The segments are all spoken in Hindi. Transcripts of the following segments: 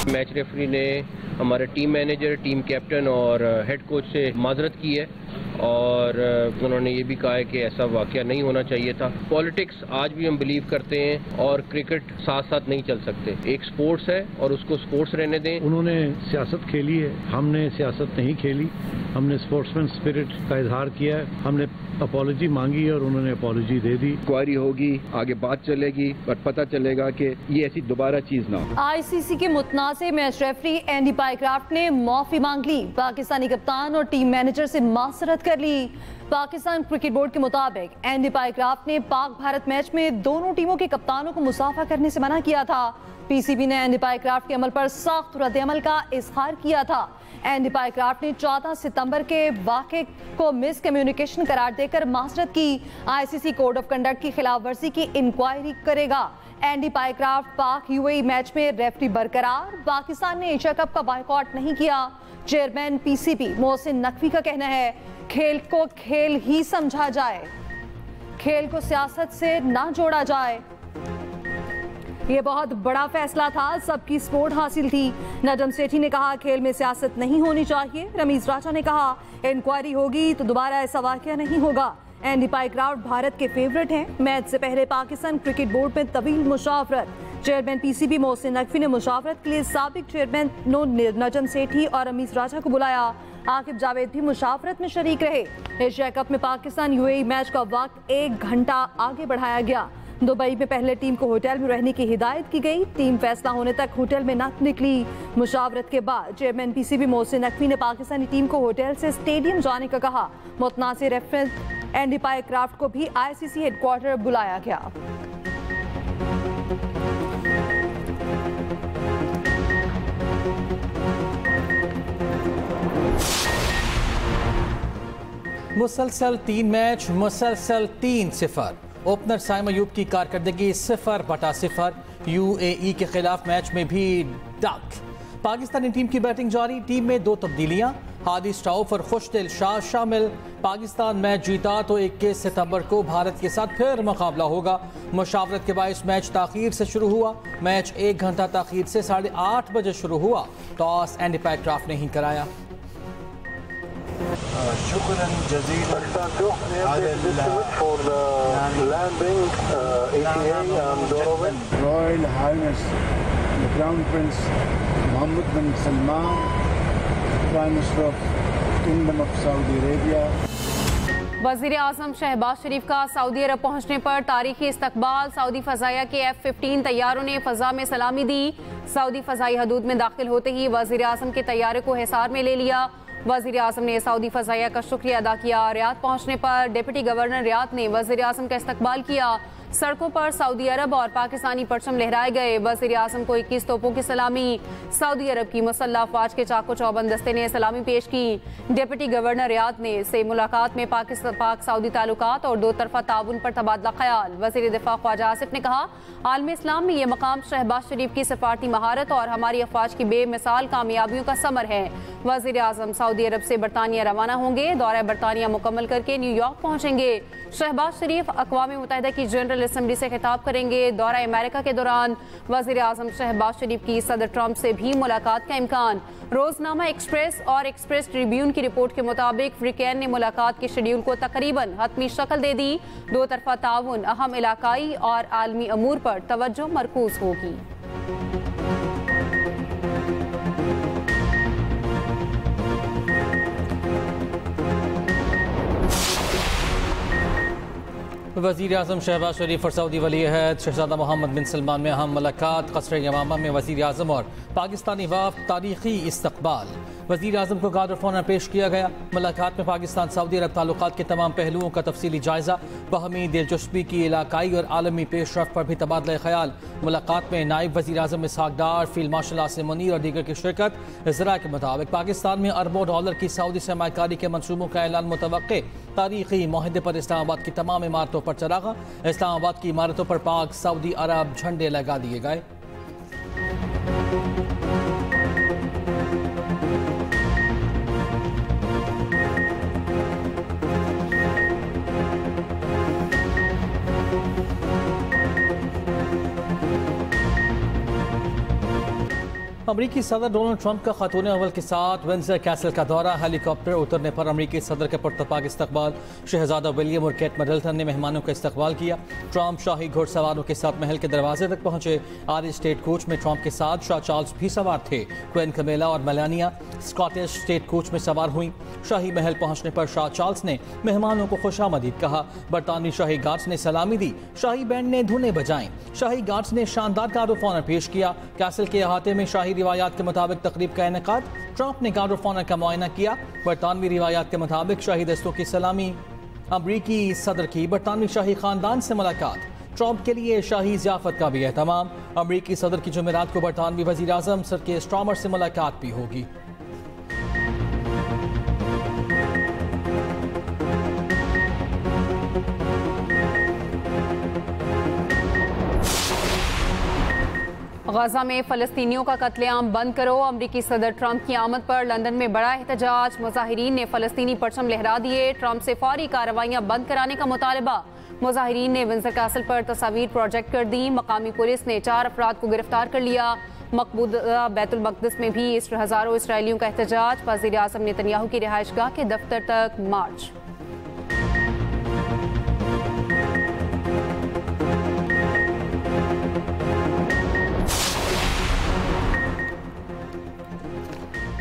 मैच रेफरी ने हमारे टीम मैनेजर, टीम कैप्टन और हेड कोच से माजरत की है और उन्होंने ये भी कहा है कि ऐसा वाकया नहीं होना चाहिए था। पॉलिटिक्स आज भी हम बिलीव करते हैं और क्रिकेट साथ साथ नहीं चल सकते। एक स्पोर्ट्स है और उसको स्पोर्ट्स रहने दें। उन्होंने सियासत खेली है, हमने सियासत नहीं खेली। हमने स्पोर्ट्समैन स्पिरिट का इजहार किया है। हमने अपॉलॉजी मांगी और उन्होंने अपॉलॉजी दे दी। इंक्वायरी होगी, आगे बात चलेगी, पर पता चलेगा कि ये ऐसी दोबारा चीज ना हो। आईसीसी के मुतनाज़ मैच रेफरी एंडी पाइक्राफ्ट ने माफी मांग ली। पाकिस्तानी कप्तान और टीम मैनेजर से माजरत कर ली। पाकिस्तान क्रिकेट बोर्ड के मुताबिक एंडी पाइक्राफ्ट ने पाक भारत मैच में दोनों टीमों के कप्तानों को मुसाफा करने से मना किया था। पीसीबी ने एंडी पाइक्राफ्ट के अमल पर सख्त रद्द-ए-अमल का इजहार किया था। एंडी पाइक्राफ्ट ने 14 सितंबर के वाक़े को मिस कम्युनिकेशन करार देकर माजरत की। आईसीसी कोड ऑफ कंडक्ट की खिलाफ वर्जी की इंक्वायरी करेगा। एंडी पाइक्राफ्ट पाक यूएई मैच में रेफरी बरकरार। पाकिस्तान ने एशिया कप का बायकॉट नहीं किया। चेयरमैन पीसीबी मोहसिन नकवी का कहना है, खेल को खेल ही समझा जाए, खेल को सियासत से ना जोड़ा जाए। ये बहुत बड़ा फैसला था, सबकी सपोर्ट हासिल थी। नजम सेठी ने कहा खेल में सियासत नहीं होनी चाहिए। रमीज राजा ने कहा इंक्वायरी होगी तो दोबारा ऐसा वाकया नहीं होगा। एंडी पाइक्राफ्ट भारत के फेवरेट हैं। मैच से पहले पाकिस्तान क्रिकेट बोर्ड में तवील मुशावरत। चेयरमैन पीसीबी मोहसिन नकवी ने मुशावरत के लिए साबिक चेयरमैन नजम सेठी और रमीज राजा को बुलाया। आकिब जावेद भी मुशावरत में शरीक रहे। एशिया कप में पाकिस्तान यूएई मैच का वक्त 1 घंटा आगे बढ़ाया गया। दुबई में पहले टीम को होटल में रहने की हिदायत की गई। टीम फैसला होने तक होटल में न निकली। मुशावरत के बाद चेयरमैन पीसीबी मोहसिन नकवी ने पाकिस्तानी टीम को होटल से स्टेडियम जाने का कहा। मुतनाज़िर रेफरेंस एंडी पाइक्राफ्ट को भी आईसीसी हेडक्वार्टर बुलाया गया। मुसलसल 3 मैच, मुसलसल 3-0। ओपनर साइम अयूब की कारकर्दगी 0/0। यूएई के खिलाफ मैच में भी डक। पाकिस्तानी टीम की बैटिंग जारी। टीम में 2 तब्दीलियां, हादी स्टाउफ और खुशदिल शाह शामिल। पाकिस्तान मैच जीता तो 21 सितंबर को भारत के साथ फिर मुकाबला होगा। मुशावरत के बायस मैच ताखीर से शुरू हुआ। मैच 1 घंटा ताखीर से 8:30 बजे शुरू हुआ। टॉस एंडी पाइक्राफ्ट ने ही कराया। शुक्रन जज़ीलन royal highness the crown prince Mohammed bin Salman, prime minister of kingdom of Saudi Arabia. वज़ीर आज़म शहबाज शरीफ का सऊदी अरब पहुंचने पर तारीखी इस्तकबाल। सऊदी फ़ज़ाइया के F-15 तैयारों ने फ़ज़ा में सलामी दी। सऊदी फ़ज़ाई हदूद में दाखिल होते ही वज़ीर आज़म के तैयारे को हिसार में ले लिया। वज़ीर आज़म ने सऊदी फ़ज़ाइया का शुक्रिया अदा किया। रियाद पहुंचने पर डिप्टी गवर्नर रियाद ने वज़ीर आज़म का इस्तकबाल किया। सड़कों पर सऊदी अरब और पाकिस्तानी परचम लहराए गए। वज़ीर आज़म को 21 तोपों की सलामी। सऊदी अरब की मुसल्लह अफ़वाज के चाको चौबंद दस्ते ने सलामी पेश की। डिप्टी गवर्नर रियाद ने से मुलाकात में पाक सऊदी ताल्लुकात और 2 तरफ़ा ताउन पर तबादला ख्याल। वज़ीर दिफा ख्वाजा आसिफ ने कहा आलम इस्लाम में यह मकाम शहबाज शरीफ की सफारती महारत और हमारी अफ़वाज की बेमिसाल कामयाबियों का समर है। वज़ीर आज़म सऊदी अरब से बरतानिया रवाना होंगे। दौरा बरतानिया मुकम्मल करके न्यूयॉर्क पहुँचेंगे। शहबाज शरीफ अक़वाम मुत्तहिदा की जनरल असम्बली से खिताब करेंगे। दौरा अमेरिका के दौरान वज़ीर आज़म शहबाज शरीफ की सदर ट्रंप से भी मुलाकात का इम्कान। रोजनामा एक्सप्रेस और एक्सप्रेस ट्रिब्यून की रिपोर्ट के मुताबिक फ्रीकैन ने मुलाकात के शेड्यूल को तकरीबन हतमी शक्ल दे दी। 2 तरफ़ा ताउन, अहम इलाकाई और आलमी अमूर पर तवज्जो मरकूज होगी। वज़ीर आज़म शहबाज शरीफ और सऊदी वली अहद शहज़ादा मोहम्मद बिन सलमान में अहम मुलाकात। क़स्र यमामा में वज़ीर आज़म और पाकिस्तानी वफ़द तारीख़ी इस्तक़बाल। वज़ीर आज़म को गार्ड ऑफ ऑनर पेश किया गया। मुलाकात में पाकिस्तान सऊदी अरब ताल्लुकात के तमाम पहलुओं का तफसीली जायज़ा। बाहमी दिलचस्पी की इलाकाई और आलमी पेशरफ पर भी तबादला ख्याल। मुलाकात में नायब वज़ीर आज़म इसहाक़ डार, फील्ड मार्शल आसिम मुनीर और दीगर की शिरकत। ज़रा के मुताबिक पाकिस्तान में अरबों डॉलर की सऊदी सरमायाकारी के मनसूबों का ऐलान मुतवक्के। तारीख़ी माहिदे पर इस्लामाबाद की तमाम इमारतों पर चरागा। इस्लामाबाद की इमारतों पर पाक सऊदी अरब झंडे लगा दिए गए। अमरीकी सदर डोनाल्ड ट्रंप का खतून अव्वल के साथ विंडसर कैसल का दौरा। हेलीकॉप्टर उतरने पर अमरीकी सदर का पुरतपाक इस्तकबाल। शहजादा विलियम और केट मिडल्टन ने मेहमानों का इस्तकबाल किया। ट्रंप शाही घुड़सवारों के साथ महल के दरवाजे तक पहुंचे। आर्य स्टेट कोच में ट्रंप के साथ शाह चार्ल्स भी सवार थे। क्वीन कमेला और मेलानिया स्कॉटिश स्टेट कोच में सवार हुई। शाही महल पहुंचने पर शाह चार्ल्स ने मेहमानों को खुशामदीद कहा। बरतानवी शाही गार्ड्स ने सलामी दी। शाही बैंड ने धुनें बजाई। शाही गार्ड्स ने शानदार गार्ड ऑफ ऑनर पेश किया। कैसल के अहाते में शाही रिवायात के मुताबिक तकरीब का इनेकाद। ट्रंप ने गार्ड ऑफ ऑनर का मुआयना किया। बरतानवी रिवायात के मुताबिक शाही दस्तों की सलामी। अमरीकी सदर की बरतानवी शाही खानदान से मुलाकात। ट्रंप के लिए शाही ज़ियाफत का भी एहतमाम। अमरीकी सदर की जुमेरात को बरतानवी वज़ीर आज़म सर के स्ट्रामर से मुलाकात भी होगी। गजा में फ़लस्तीनियों का कत्लेआम बंद करो। अमरीकी सदर ट्रंप की आमद पर लंदन में बड़ा एहतजाज। मुजाहिरीन ने फ़लस्तीनी परचम लहरा दिए। ट्रंप से फौरी कार्रवाइयाँ बंद कराने का मुतालबा। मुजाहिरीन ने विंडसर कैसल पर तस्वीर प्रोजेक्ट कर दी। मकामी पुलिस ने 4 अफराद को गिरफ्तार कर लिया। मकबूदा बैतुल मक़दिस में भी हज़ारों इसराइलियों का एहतजाज। वज़ीर आज़म नेतन्याहू की रिहाइशगाह के दफ्तर तक मार्च।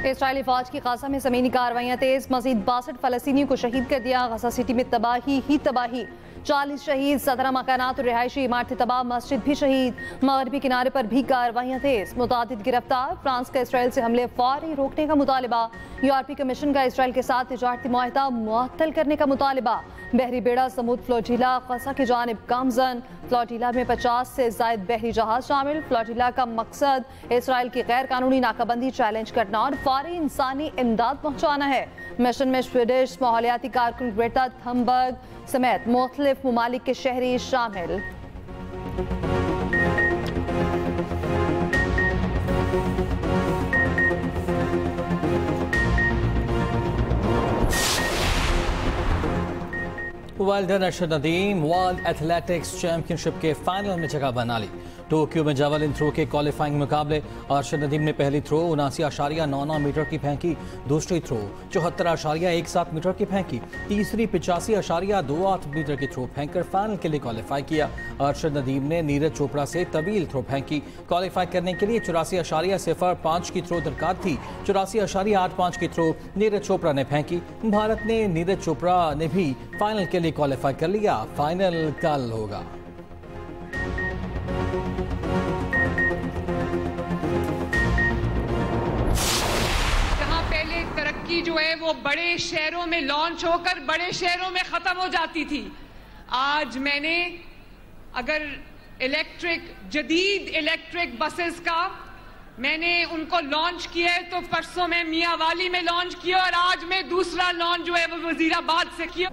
इसराइली फौज की गाजा में ज़मीनी कार्रवाइयाँ तेज। मजीद 62 फ़लस्तीनियों को शहीद कर दिया। गाजा सिटी में तबाही ही तबाही। 40 शहीद, 17 मकानात और रिहायशी इमारतें तबाह, मस्जिद भी शहीद। मगरबी किनारे पर भी कार्रवाइयाँ तेज। मुतादिद गिरफ्तार। फ्रांस का इसराइल से हमले फौरी रोकने का मुतालबा। यूरोपीय कमीशन का इसराइल के साथ तिजारती मुआहदा मुअत्तल करने का मुतालबा। बहरी बेड़ा समूद फ्लोटिला गजा की जानिब गामजन। फ्लोटिला में 50 से ज़ायद बहरी जहाज शामिल। फ्लोटिला का मकसद इसराइल की गैर कानूनी नाकाबंदी चैलेंज करना और फौरी इंसानी इमदाद पहुँचाना है। मिशन में स्वीडिश माहौलियाती कारकुन ग्रेटा थनबर्ग समेत मुख्तलिफ ममालिक के शहरी शामिल। Well done Arshad Nadeem. World athletics championship के फाइनल में जगह बना ली। टोक्यो में जावलिन थ्रो के क्वालिफाइंग मुकाबले अर्शद नदीम ने पहली थ्रो 79.99 मीटर की फेंकी। दूसरी थ्रो 74.17 मीटर की फेंकी। तीसरी 85.28 मीटर की थ्रो फेंककर फाइनल के लिए क्वालिफाई किया। अर्शद नदीम ने नीरज चोपड़ा से तवील थ्रो फेंकी। क्वालिफाई करने के लिए 84.05 की थ्रो दरकार थी। 84.85 की थ्रो नीरज चोपड़ा ने फेंकी। भारत ने नीरज चोपड़ा ने भी फाइनल के लिए क्वालिफाई कर लिया। फाइनल कल होगा। तरक्की जो है वो बड़े शहरों में लॉन्च होकर बड़े शहरों में खत्म हो जाती थी। आज मैंने अगर जदीद इलेक्ट्रिक बसेस का मैंने उनको लॉन्च किया है तो परसों में मियांवाली में लॉन्च किया और आज मैं दूसरा लॉन्च जो है वो वजीराबाद से किया।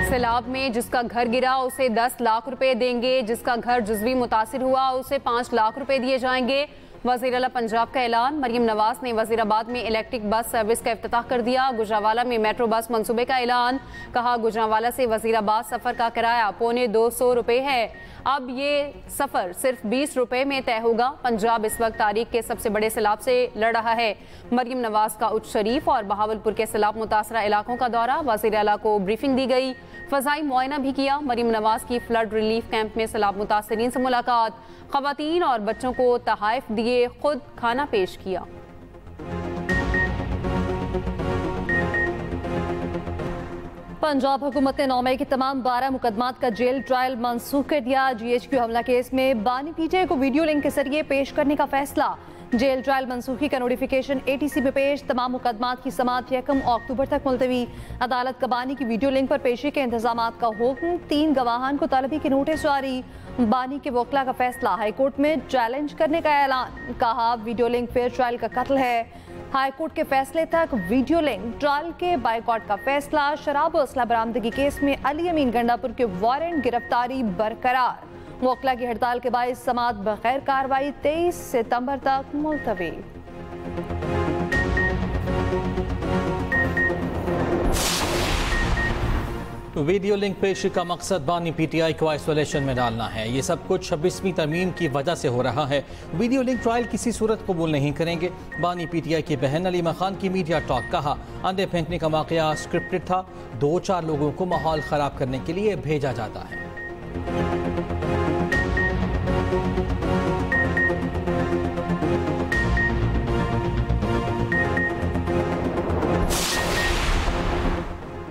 सैलाब में जिसका घर गिरा उसे 10 लाख रुपए देंगे। जिसका घर जुज़वी मुतासिर हुआ उसे 5 लाख रुपए दिए जाएंगे। वज़ीर आला पंजाब का ऐलान। मरियम नवाज ने वज़ीराबाद में इलेक्ट्रिक बस सर्विस का इफ्तिताह कर दिया। गुजरांवाला में मेट्रो बस मंसूबे का ऐलान। कहा गुजरांवाला से वज़ीराबाद सफ़र का किराया $250 रुपए है। अब ये सफ़र सिर्फ 20 रुपए में तय होगा। पंजाब इस वक्त तारीख के सबसे बड़े सैलाब से लड़ रहा है। मरियम नवाज का उच्च शरीफ और बहावलपुर के सैलाब मुतासरा इलाकों का दौरा। वज़ीर आला को ब्रीफिंग दी गई। फ़ज़ाई मुआयना भी किया। मरियम नवाज की फ्लड रिलीफ कैंप में सैलाब मुतासरीन से मुलाकात। ख़वातीन और बच्चों को तहाइफ दिए, खुद खाना पेश किया। पंजाब हुकूमत ने 9 मई के तमाम 12 मुकदमात का जेल ट्रायल मंसूख कर दिया। GHQ हमला केस में बानी PJ को वीडियो लिंक के जरिए पेश करने का फैसला। जेल ट्रायल मंसूखी का नोटिफिकेशन ATC में पेश। तमाम मुकदमात की समाअत 1 अक्टूबर तक मुलतवी। अदालत का बानी की वीडियो लिंक पर पेशी के इंतजामात का हुक्म। 3 गवाहान को तलबी के नोटिस जारी। बानी के वकला का फैसला हाईकोर्ट में चैलेंज करने का ऐलान। कहा वीडियो लिंक फेयर ट्रायल का कत्ल है। हाईकोर्ट के फैसले तक वीडियो लिंक ट्रायल के बाइकॉट का फैसला। शराब और असला बरामदगी केस में अली अमीन गंडापुर के वारंट गिरफ्तारी बरकरार। वकला की हड़ताल के बायस समाअत बगैर कार्रवाई 23 सितंबर तक मुलतवी। वीडियो लिंक पेशी का मकसद बानी पीटीआई को आइसोलेशन में डालना है। ये सब कुछ 26वीं तरमीम की वजह से हो रहा है। वीडियो लिंक ट्रायल किसी सूरत कबूल नहीं करेंगे। बानी पीटीआई की बहन अलीमा खान की मीडिया टॉक, कहा अंडे फेंकने का वाकया स्क्रिप्टेड था, 2-4 लोगों को माहौल खराब करने के लिए भेजा जाता है।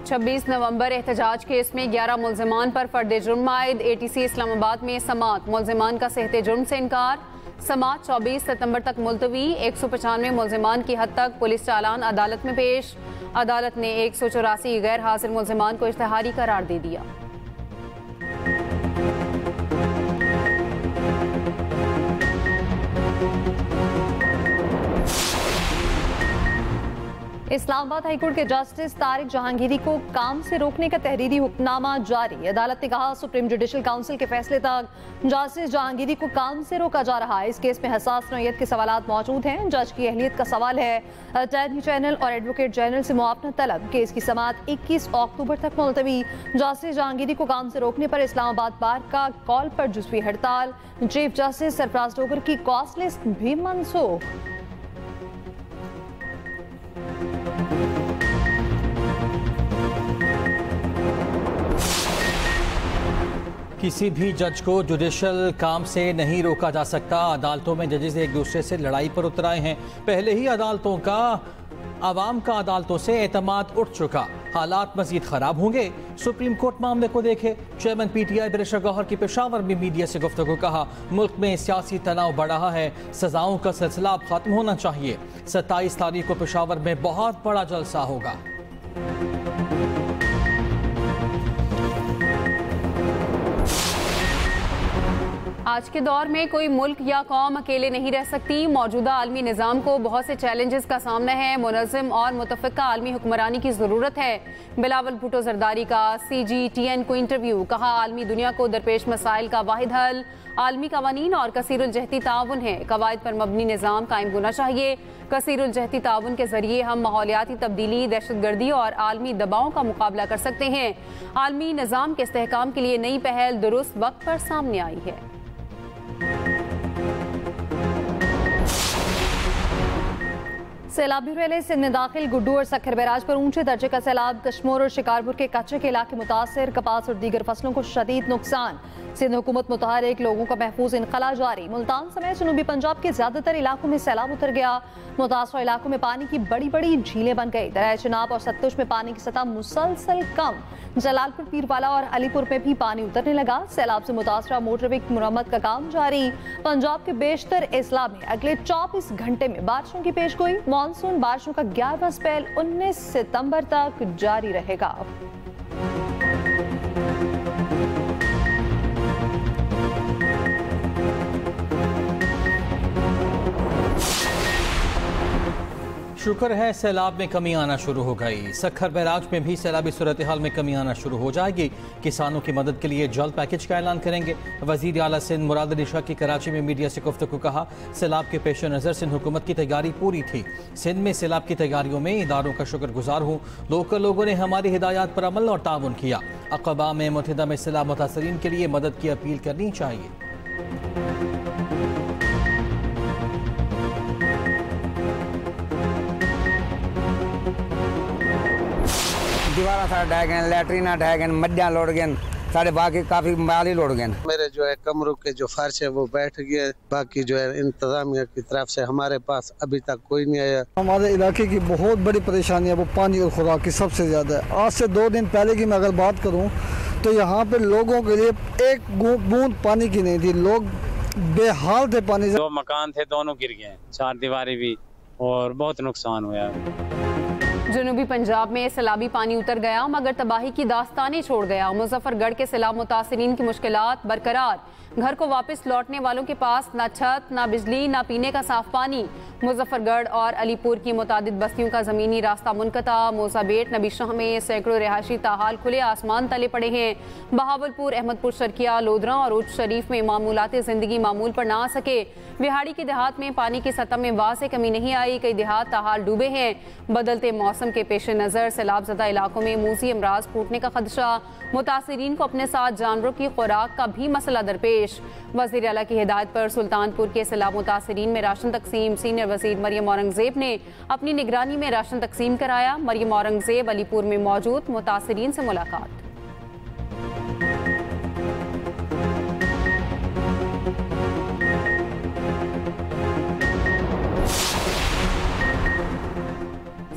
छब्बीस नवंबर एहतजाज केस में 11 मुल्जिमान पर फर्द जुर्म आयद। ATC इस्लामाबाद में समात, मुल्जिमान का सेहते जुर्म से इनकार। समात 24 सितंबर तक मुलतवी। 195 मुल्जिमान की हद तक पुलिस चालान अदालत में पेश। अदालत ने 184 गैर हाजिर मुल्जिमान को इश्तिहारी करार दे दिया। इस्लामाबाद हाईकोर्ट के जस्टिस तारिक जहांगीरी को काम से रोकने का तहरीरी हुक्मनामा जारी। अदालत ने कहा सुप्रीम जुडिशल काउंसिल के फैसले तक जस्टिस जहांगीरी को काम से रोका जा रहा है। इस केस में हसास नौयत के सवालात मौजूद हैं। जज की अहलियत का सवाल है। अटॉर्नी जनरल और एडवोकेट जनरल से मुआवना तलब। केस की समाअत 21 अक्टूबर तक मुलतवी। जस्टिस जहांगीरी को काम से रोकने पर इस्लामाबाद बार का कॉल पर जुज़वी हड़ताल। चीफ जस्टिस सरफराज डोगर की कॉस्ट लिस्ट भी मनसूख। किसी भी जज को जुडिशल काम से नहीं रोका जा सकता। अदालतों में जजेस एक दूसरे से लड़ाई पर उतर आए हैं। पहले ही आवाम का अदालतों से एतमाद उठ चुका, हालात मजीद खराब होंगे। सुप्रीम कोर्ट मामले को देखे। चेयरमैन PTI बैरिस्टर गौहर की पेशावर में मीडिया से गुफ्तगू, कहा मुल्क में सियासी तनाव बढ़ रहा है, सजाओं का सिलसिला अब खत्म होना चाहिए। 27 तारीख को पेशावर में बहुत बड़ा जलसा होगा। आज के दौर में कोई मुल्क या कौम अकेले नहीं रह सकती। मौजूदा आलमी निज़ाम को बहुत से चैलेंजेस का सामना है। मुनज़्ज़म और मुतफ़िक़ा आलमी हुक्मरानी की ज़रूरत है। बिलावल भुट्टो ज़रदारी का CGTN को इंटरव्यू, कहा आलमी दुनिया को दरपेश मसाइल का वाहिद हल आलमी कवानीन और कसीरुल जहती ताउन है। कवायद पर मबनी निज़ाम कायम होना चाहिए। कसीरुल जहती ताउन के जरिए हम माहौलियाती तब्दीली, दहशतगर्दी और आलमी दबावों का मुकाबला कर सकते हैं। आलमी निज़ाम के इस्तेहकाम के लिए नई पहल दुरुस्त वक्त पर सामने आई है। सैलाबी रैली सिंध में दाखिल। गुड्डू और सखर बैराज पर ऊंचे दर्जे का सैलाब। कश्मीर और शिकारपुर के कच्चे के इलाके मुतासर। कपास और दीगर फसलों को शदीद नुकसान। सिंध हुकूमत मुतहरिक, लोगों का महफूज इनखला जारी। मुल्तान समेत जनूबी पंजाब के ज्यादातर इलाकों में सैलाब उतर गया। मुतासर इलाकों में पानी की बड़ी बड़ी झीलें बन गई। दरिया चिनाब और सतलुज में पानी की सतह मुसलसल कम। जलालपुर, पीरवाला और अलीपुर में भी पानी उतरने लगा। सैलाब से मुतासरा मोटरवे की मुरम्मत का काम जारी। पंजाब के बेशतर अजला में अगले 24 घंटे में बारिशों की पेशगोई। मानसून बारिशों का 11वां स्पेल 19 सितंबर तक जारी रहेगा। शुक्र है सैलाब में कमी आना शुरू हो गई। सखर बैराज में भी सैलाबी सूरत हाल में कमी आना शुरू हो जाएगी। किसानों की मदद के लिए जल्द पैकेज का ऐलान करेंगे। वजीर आला सिंध मुराद अली शाह की कराची में मीडिया से गुफ्तगू, कहा सैलाब के पेश नज़र सिंध हुकूमत की तैयारी पूरी थी। सिंध में सैलाब की तैयारियों में इदारों का शुक्रगुजार हूँ। लोगों ने हमारी हिदायत पर अमल और ताउन किया। अक़वाम मुत्तहिदा में सैलाब मुतासरीन के लिए मदद की अपील करनी चाहिए। दीवारा सारे ढह गए, लैटरीना ढह गए, मड्डियाँ लौट गए, सारे बाकी काफी माल ही लौट गए। मेरे जो है कमरों के जो फर्श है वो बैठ गए। बाकी जो है इंतजामिया की तरफ से हमारे पास अभी तक कोई नहीं आया। हमारे इलाके की बहुत बड़ी परेशानी है वो पानी और खुराक की सबसे ज्यादा है। आज से 2 दिन पहले की मैं अगर बात करूँ तो यहाँ पे लोगों के लिए एक बूंद पानी की नहीं थी। लोग बेहाल थे पानी से। 2 मकान थे, दोनों गिर गए, 4 दीवारें भी, और बहुत नुकसान हुआ। जनूबी पंजाब में सैलाबी पानी उतर गया मगर तबाही की दास्तानें छोड़ गया। मुजफ्फरगढ़ के सैलाब मुतासरीन की मुश्किलात बरकरार। घर को वापस लौटने वालों के पास न छत, न बिजली, न पीने का साफ पानी। मुजफ्फरगढ़ और अलीपुर की मुतादिद बस्तियों का ज़मीनी रास्ता मुनक़ता। मोसाबेट, नबी शाह में सैकड़ों रिहायशी ताहाल खुले आसमान तले पड़े हैं। बहावलपुर, अहमदपुर शर्किया, लोधरा और उच्च शरीफ में मामूलात ज़िंदगी मामूल पर ना आ सके। विहाड़ी के देहात में पानी की सतह में वाज़ेह कमी नहीं आई। कई देहात ताहाल डूबे हैं। बदलते मौसम मौसम के पेश नज़र सैलाबज़दा इलाकों में मूसी अमराज फूटने का खदशा, मुतासिरीन को अपने साथ जानवरों की खुराक का भी मसला दरपेश। वज़ीर आला की हिदायत पर सुल्तानपुर के सैलाब मुतासिरीन में राशन तकसीम। सीनियर वज़ीर मरियम औरंगज़ेब ने अपनी निगरानी में राशन तकसीम कराया। मरियम औरंगज़ेब अलीपुर में मौजूद मुतासिरीन से मुलाकात।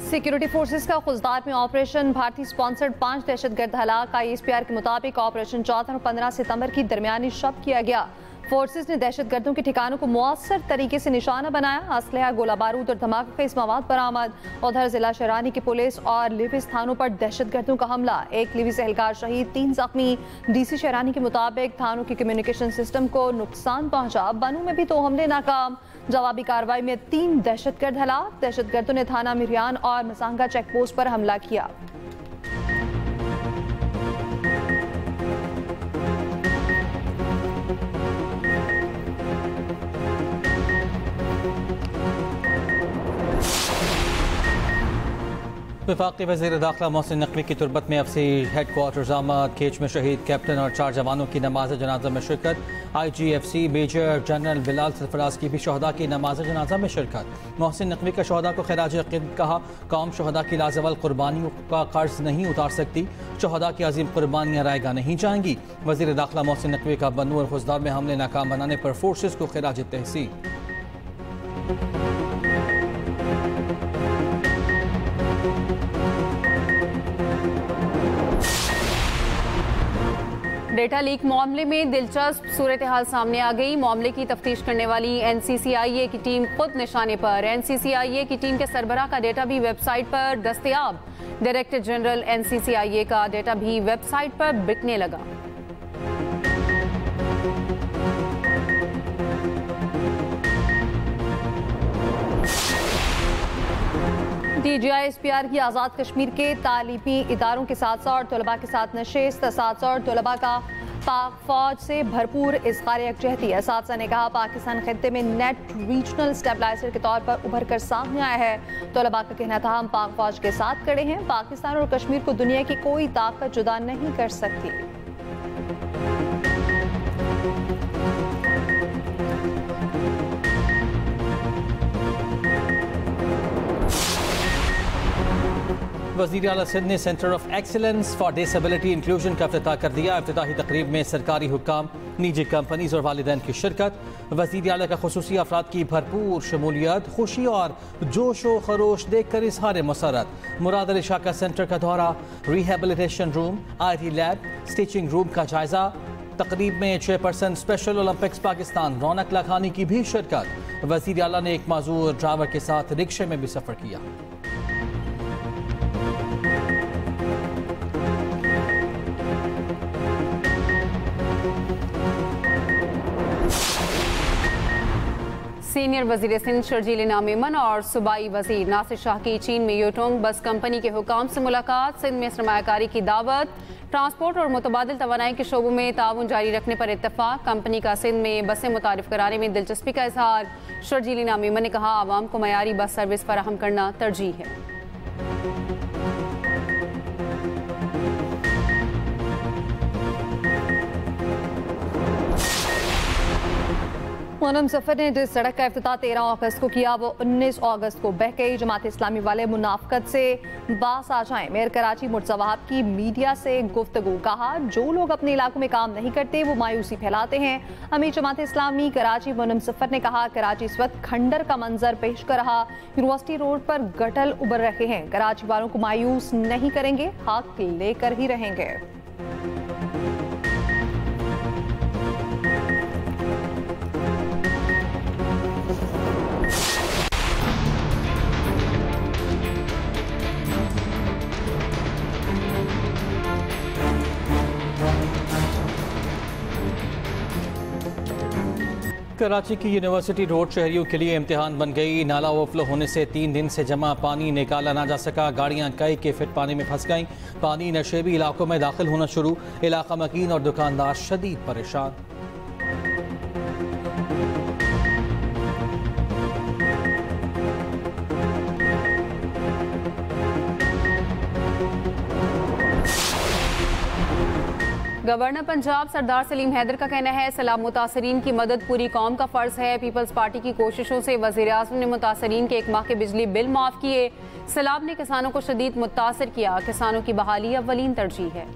सिक्योरिटी फोर्सेस का खुजदार में ऑपरेशन, भारतीय स्पॉन्सर्ड 5 दहशतगर्द हलाक। ISPR के मुताबिक ऑपरेशन 14 और 15 सितंबर की दरमियानी शब किया गया। फोर्सेस ने दहशतगर्दों के ठिकानों को मौसर तरीके से निशाना बनाया। असलहा, गोला बारूद और धमाके खेज मवाद बरामद। उधर जिला शरानी की पुलिस और लिविस थानों पर दहशतगर्दों का हमला, 1 लिविस एहलकार शहीद, 3 जख्मी। DC शरानी के मुताबिक थानों के कम्युनिकेशन सिस्टम को नुकसान पहुंचा। बनू में भी 2 हमले नाकाम। जवाबी कार्रवाई में 3 दहशतगर्द हलाक। दहशतगर्दों ने थाना मिरियान और मसांगा चेक पोस्ट पर हमला किया। वफाकी वज़ीर दाखिला मोहसिन नकवी की तुरबत में अफसी हेडक्वार्टर्स आमद। केच में शहीद कैप्टन और 4 जवानों की नमाज जनाजा में शिरकत। IGFC major general Bilal Sarfaraz की भी शहदा की नमाज जनाजा में शिरकत। मोहसिन नकवी का शहदा को खिराज अक़ीदत कहा। कौम शहदा की लाजवाल कुर्बानियों का कर्ज नहीं उतार सकती। शहदा की अजीम कुर्बानियाँ रायगा नहीं जाएंगी। वज़ीर दाखिला मोहसिन नकवी का बनू और खुजदार में हमले नाकाम बनाने पर फोर्सेस को खिराज तहसीन। डेटा लीक मामले में दिलचस्प सूरत हाल सामने आ गई। मामले की तफ्तीश करने वाली NCCIA की टीम खुद निशाने पर। NCCIA की टीम के सरबराह का डेटा भी वेबसाइट पर दस्तयाब। डायरेक्टर जनरल NCCIA का डेटा भी वेबसाइट पर बिकने लगा। DGI SPR की आज़ाद कश्मीर के तालीमी इदारों के 700 और तलबा के साथ नशिस्त। 700 और तलबा का पाक फौज से भरपूर इज़हार यकजहती। असातिज़ा ने कहा पाकिस्तान खित्ते में नेट रीजनल स्टेबलाइजर के तौर पर उभर कर सामने आया है। तलबा का कहना था हम पाक फौज के साथ खड़े हैं। पाकिस्तान और कश्मीर को दुनिया की कोई ताकत जुदा नहीं कर सकती। वज़ीर आला सिंध ने centre of excellence for disability inclusion का इफ्तिताह कर दिया। इफ्तिताही तकरीब में सरकारी हुक्काम, निजी कंपनीज और वालिदैन की शिरकत। वज़ीर आला का खुसूसी अफराद की भरपूर शमूलियत, खुशी और जोश व खरोश देख कर इज़हार मसरत। मुराद अली शाह का सेंटर का दौरा, rehabilitation room, IT lab, stitching room का जायजा। तकरीब में चेयरपर्सन स्पेशल ओलंपिक्स पाकिस्तान रौनक लाखानी की भी शिरकत। वज़ीर आला ने एक माजूर ड्राइवर के साथ रिक्शे में भी सफ़र किया। सीनियर वज़ीर सिंध शर्जील इनाम मेमन और सूबाई वज़ीर नासिर शाह की चीन में यूटोंग बस कंपनी के हुकाम से मुलाकात। सिंध में सरमायाकारी की दावत। ट्रांसपोर्ट और मुतबादिल तवानाई के शोबों में ताउन जारी रखने पर इत्तफाक। कंपनी का सिंध में बसें मुतारिफ कराने में दिलचस्पी का इजहार। शर्जील इनाम मेमन ने कहा आवाम को मयारी बस सर्विस फराहम करना तरजीह है। मोनम सफ़र ने जिस सड़क का इफ्तिताह 13 अगस्त को किया वो 19 अगस्त को बह गई। जमात इस्लामी वाले मुनाफकत से बास आ जाएं। मेयर कराची मुर्तज़ा की मीडिया से गुफ्तगू, कहा जो लोग अपने इलाकों में काम नहीं करते वो मायूसी फैलाते हैं। अमीर जमात इस्लामी कराची मोनम सफ़र ने कहा कराची इस वक्त खंडर का मंजर पेश कर रहा। यूनिवर्सिटी रोड पर गटल उबर रहे हैं। कराची वालों को मायूस नहीं करेंगे, हक लेकर ही रहेंगे। कराची की यूनिवर्सिटी रोड शहरियों के लिए इम्तिहान बन गई। नाला ओवरफ्लो होने से 3 दिन से जमा पानी निकाला ना जा सका। गाड़ियां कई के फिट पानी में फंस गईं। पानी नशेबी इलाकों में दाखिल होना शुरू। इलाका मकीन और दुकानदार शदीद परेशान। गवर्नर पंजाब सरदार सलीम हैदर का कहना है सैलाब मुतासरीन की मदद पूरी कौम का फर्ज है। पीपल्स पार्टी की कोशिशों से वज़ीर आज़म ने मुतासरीन के 1 माह के बिजली बिल माफ़ किए। सैलाब ने किसानों को शदीद मुतासर किया। किसानों की बहाली अव्वलीन तरजीह है।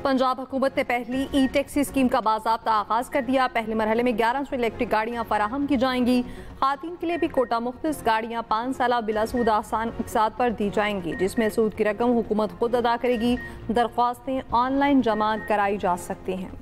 पंजाब हुकूमत ने पहली ई टैक्सी स्कीम का बाज़ाब्ता आगाज कर दिया। पहले मरहले में 1100 इलेक्ट्रिक गाड़ियां फराहम की जाएंगी। खातीन के लिए भी कोटा मुख्तस गाड़ियां 5 साल बिला सूद आसान इक़सात पर दी जाएंगी, जिसमें सूद की रकम हुकूमत खुद अदा करेगी। दरख्वास्तें ऑनलाइन जमा कराई जा सकती हैं।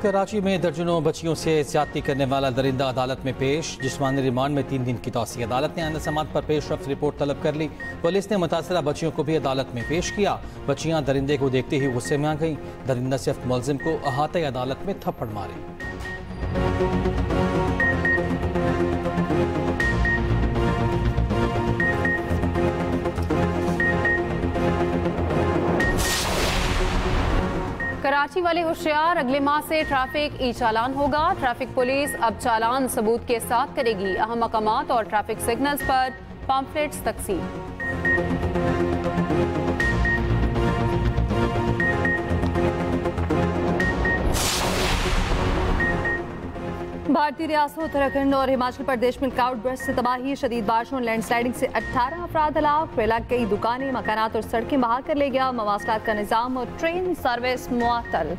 कराची में दर्जनों बच्चियों से ज्यादती करने वाला दरिंदा अदालत में पेश। जिस्मानी रिमांड में 3 दिन की तौसीह। अदालत ने आइंदा समाअत पर पेश रफ्त रिपोर्ट तलब कर ली। पुलिस ने मुतासरा बच्चियों को भी अदालत में पेश किया। बच्चियां दरिंदे को देखते ही गुस्से में आ गईं। दरिंदा सिर्फ मुलजिम को अहाते अदालत में थप्पड़ मारे। कराची वाले होशियार, अगले माह से ट्रैफिक ई चालान होगा। ट्रैफिक पुलिस अब चालान सबूत के साथ करेगी। अहम मकामात और ट्रैफिक सिग्नल्स पर पम्फलेट्स तकसीम। भारतीय रियासत उत्तराखंड और हिमाचल प्रदेश में क्लाउड बर्स्ट से तबाही, शदीद बारिशों और लैंडस्लाइडिंग से 18 अफराद हलाक। कई दुकानें, मकानात और सड़कें बहाल कर ले गया। मवासलात का निज़ाम और ट्रेन सर्विस मुअत्तल।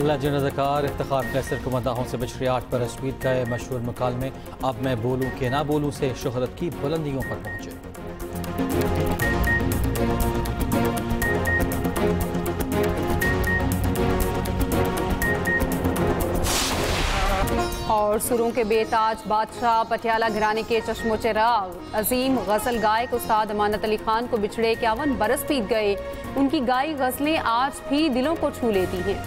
लेजेंड अदाकार इफ्तिखार कैसर को मदाहों से बछड़े 8 पर स्पीड गए। मशहूर मुकालमे अब मैं बोलूं कि ना बोलूं से शोहरत की बुलंदियों पर पहुंचे। और सुरों के बेताज बादशाह पटियाला घराने के चश्मो चिराग अजीम गजल गायक उस्ताद अमानत अली खान को बिछड़े 51 बरस बीत गए। उनकी गाई गजलें आज भी दिलों को छू लेती हैं।